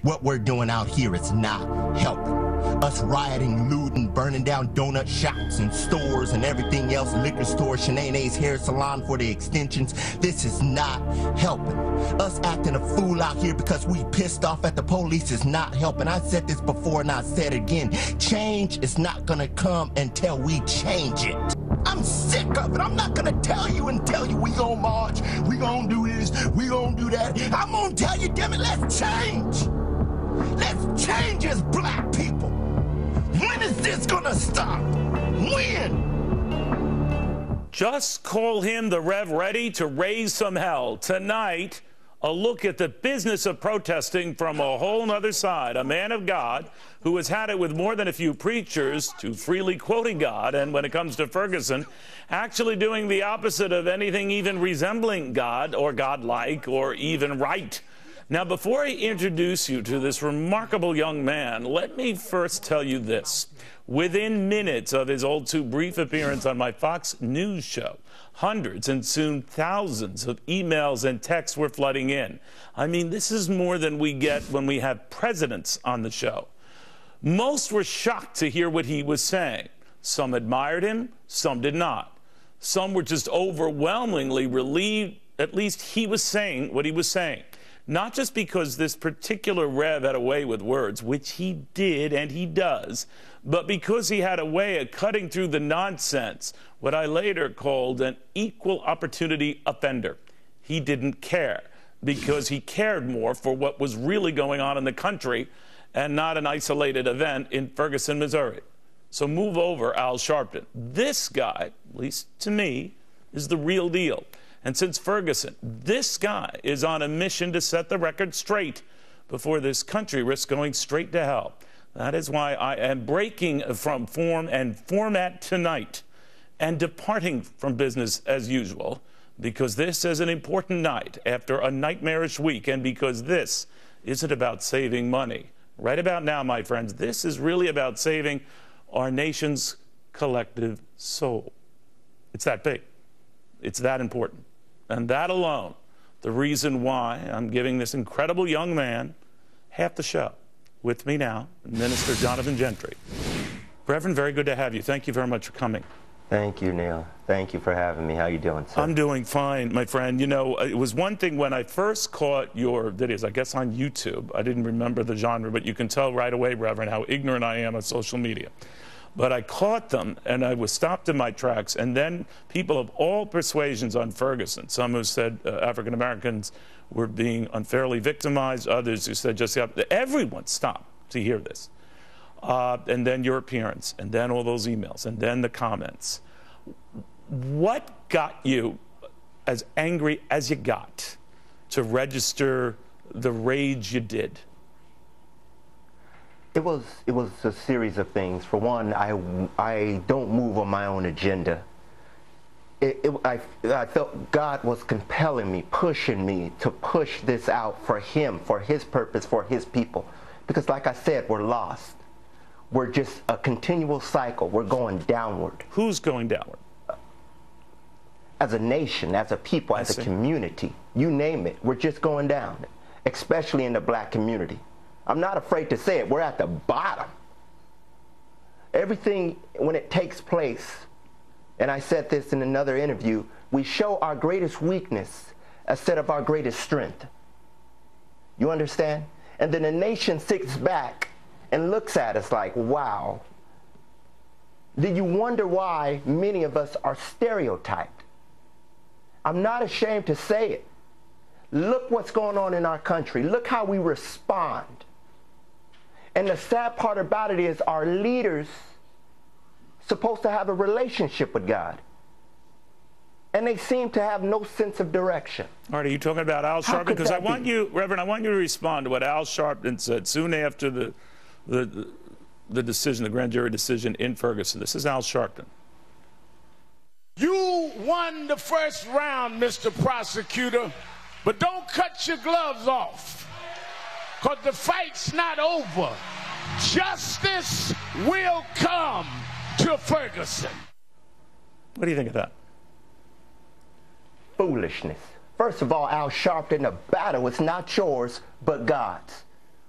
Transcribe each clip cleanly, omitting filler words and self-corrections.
What we're doing out here is not helping. Us rioting, looting, burning down donut shops and stores and everything else, liquor store, Shanae's hair salon for the extensions, this is not helping. Us acting a fool out here because we pissed off at the police is not helping. I said this before and I said it again. Change is not gonna come until we change it. I'm sick of it. I'm not gonna tell you we gonna march, we gonna do this, we gonna do that. I'm gonna tell you, damn it, let's change. Let's change as black people. When is this gonna stop? When? Just call him the Rev ready to raise some hell. Tonight, a look at the business of protesting from a whole nother side. A man of God who has had it with more than a few preachers to freely quoting God, and when it comes to Ferguson, actually doing the opposite of anything even resembling God or godlike or even right. Now, before I introduce you to this remarkable young man, let me first tell you this. Within minutes of his all too brief appearance on my Fox News show, hundreds and soon thousands of emails and texts were flooding in. I mean, this is more than we get when we have presidents on the show. Most were shocked to hear what he was saying. Some admired him, some did not. Some were just overwhelmingly relieved at least he was saying what he was saying. Not just because this particular Rev had a way with words, which he did and he does, but because he had a way of cutting through the nonsense, what I later called an equal opportunity offender. He didn't care because he cared more for what was really going on in the country and not an isolated event in Ferguson, Missouri. So move over, Al Sharpton. This guy, at least to me, is the real deal. And since Ferguson, this guy is on a mission to set the record straight before this country risks going straight to hell. That is why I am breaking from form and format tonight and departing from business as usual, because this is an important night after a nightmarish week, and because this isn't about saving money. Right about now, my friends, this is really about saving our nation's collective soul. It's that big. It's that important. And that alone, the reason why I'm giving this incredible young man half the show. With me now, Minister Sharpton Gentry. Reverend, very good to have you. Thank you very much for coming. Thank you, Neil. Thank you for having me. How you doing, sir? I'm doing fine, my friend. You know, it was one thing when I first caught your videos, I guess on YouTube. I didn't remember the genre, but you can tell right away, Reverend, how ignorant I am of social media. But I caught them, and I was stopped in my tracks. And then people of all persuasions on Ferguson, some who said African Americans were being unfairly victimized, others who said just the opposite. Everyone stopped to hear this. And then your appearance, and then all those emails, and then the comments. What got you as angry as you got to register the rage you did? It was a series of things. For one, I don't move on my own agenda. I felt God was compelling me, pushing me to push this out for Him, for His purpose, for His people. Because like I said, we're lost. We're just a continual cycle. We're going downward. Who's going downward? As a nation, as a people, as a community, you name it, we're just going down, especially in the black community. I'm not afraid to say it. We're at the bottom. Everything, when it takes place, and I said this in another interview, we show our greatest weakness instead of our greatest strength. You understand? And then the nation sits back and looks at us like, wow. Do you wonder why many of us are stereotyped? I'm not ashamed to say it. Look what's going on in our country. Look how we respond. And the sad part about it is our leaders supposed to have a relationship with God. And they seem to have no sense of direction. All right, are you talking about Al Sharpton? Because I want you, Reverend, I want you to respond to what Al Sharpton said soon after the decision, the grand jury decision in Ferguson. This is Al Sharpton. You won the first round, Mr. Prosecutor, but don't cut your gloves off. Because the fight's not over. Justice will come to Ferguson. What do you think of that? Foolishness. First of all, Al Sharpton, the battle is not yours, but God's.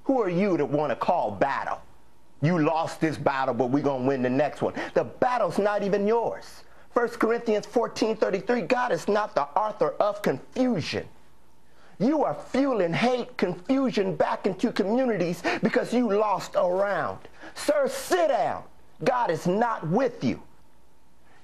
Who are you to want to call battle? You lost this battle, but we're going to win the next one. The battle's not even yours. 1 Corinthians 14:33, God is not the author of confusion. You are fueling hate, confusion back into communities because you lost a round. Sir, sit down. God is not with you.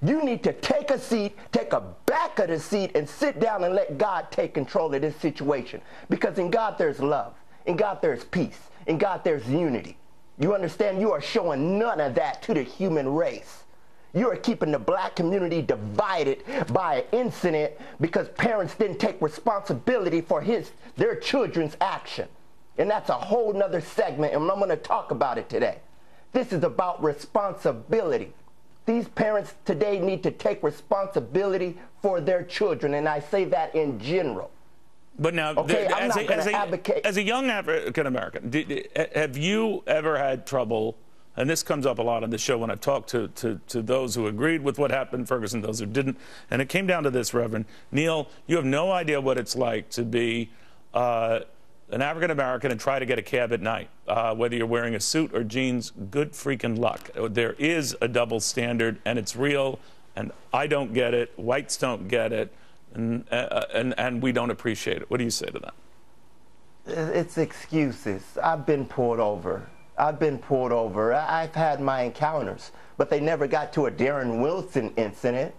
You need to take a seat, take a back of the seat, and sit down and let God take control of this situation. Because in God there's love. In God there's peace. In God there's unity. You understand? You are showing none of that to the human race. You are keeping the black community divided by an incident because parents didn't take responsibility for their children's action. And that's a whole nother segment, and I'm going to talk about it today. This is about responsibility. These parents today need to take responsibility for their children, and I say that in general. But now, okay, as a young African American, have you ever had trouble? And this comes up a lot on the show when I talk to those who agreed with what happened in Ferguson, those who didn't. And it came down to this, Reverend Neil, you have no idea what it's like to be an African American and try to get a cab at night. Whether you're wearing a suit or jeans, good freaking luck. There is a double standard, and it's real, and I don't get it, whites don't get it, and we don't appreciate it. What do you say to that? It's excuses. I've been pulled over. I've had my encounters, but they never got to a Darren Wilson incident.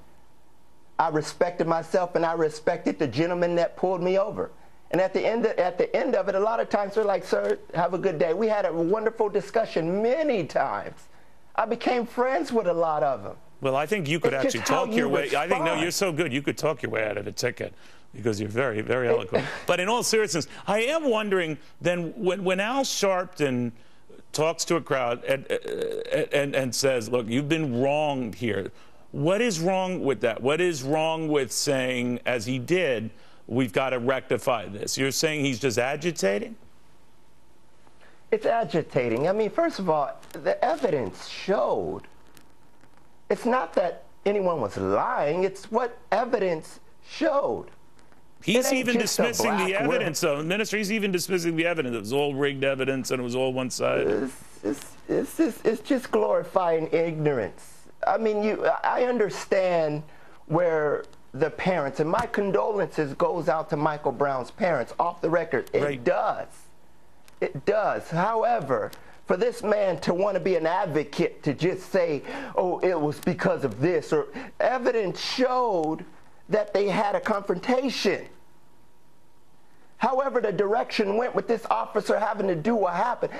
I respected myself, and I respected the gentleman that pulled me over. And at the end of it, a lot of times they're like, "Sir, have a good day." We had a wonderful discussion many times. I became friends with a lot of them. Well, I think you could actually talk your way. I think, no, you're so good, you could talk your way out of a ticket because you're very, very eloquent. But in all seriousness, I am wondering then when Al Sharpton talks to a crowd and says, look, you've been wronged here. What is wrong with that? What is wrong with saying, as he did, we've got to rectify this? You're saying he's just agitating? It's agitating. I mean, first of all, the evidence showed. It's not that anyone was lying. It's what evidence showed. He's even dismissing the evidence, though. Minister, he's even dismissing the evidence. It was all rigged evidence and it was all one-sided. It's just glorifying ignorance. I mean, I understand where the parents, and my condolences goes out to Michael Brown's parents, off the record. It does. It does. However, for this man to want to be an advocate, to just say, oh, it was because of this, or evidence showed that they had a confrontation. However, the direction went with this officer having to do what happened.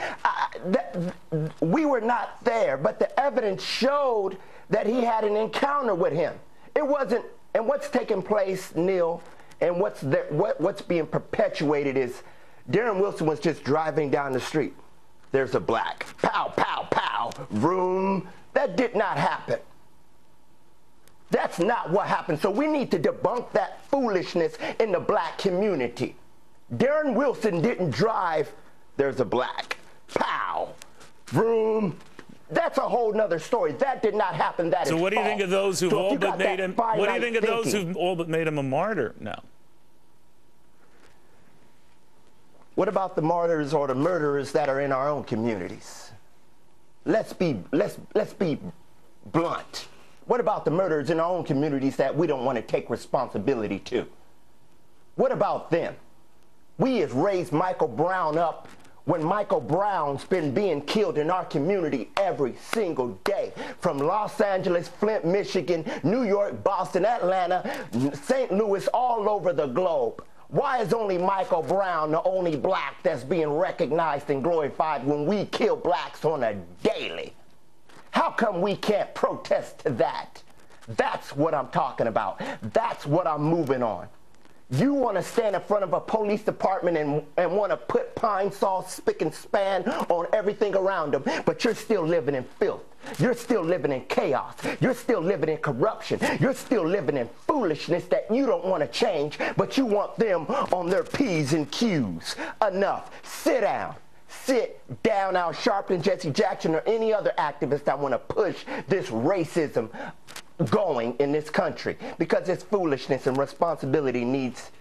We were not there, but the evidence showed that he had an encounter with him. It wasn't, and what's taking place, Neil, and what's being perpetuated is Darren Wilson was just driving down the street. There's a black. Pow, pow, pow. Vroom. That did not happen. That's not what happened. So we need to debunk that foolishness in the black community. Darren Wilson didn't drive, there's a black. Pow. Vroom. That's a whole nother story. That did not happen. That is false. So what do you think of those who've all but made him, what do you think of those who've all but made him a martyr now? What about the martyrs or the murderers that are in our own communities? Let's be blunt. What about the murderers in our own communities that we don't want to take responsibility to? What about them? We have raised Michael Brown up when Michael Brown's been being killed in our community every single day. From Los Angeles, Flint, Michigan, New York, Boston, Atlanta, St. Louis, all over the globe. Why is only Michael Brown the only black that's being recognized and glorified when we kill blacks on a daily? How come we can't protest to that? That's what I'm talking about. That's what I'm moving on. You want to stand in front of a police department and want to put pine saw, spick and span on everything around them, but you're still living in filth. You're still living in chaos. You're still living in corruption. You're still living in foolishness that you don't want to change, but you want them on their P's and Q's. Enough. Sit down. Sit down, Al Sharpton, Jesse Jackson, or any other activist that want to push this racism going in this country, because it's foolishness and responsibility needs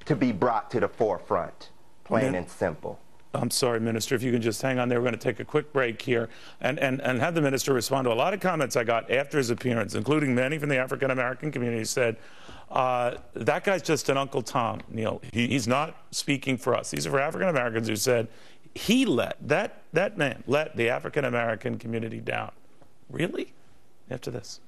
to be brought to the forefront, plain and simple. I'm sorry, Minister, if you can just hang on there. We're going to take a quick break here and have the minister respond to a lot of comments I got after his appearance, including many from the African-American community who said, that guy's just an Uncle Tom, Neil. He's not speaking for us. These are for African-Americans who said he that man let the African-American community down. Really? After this.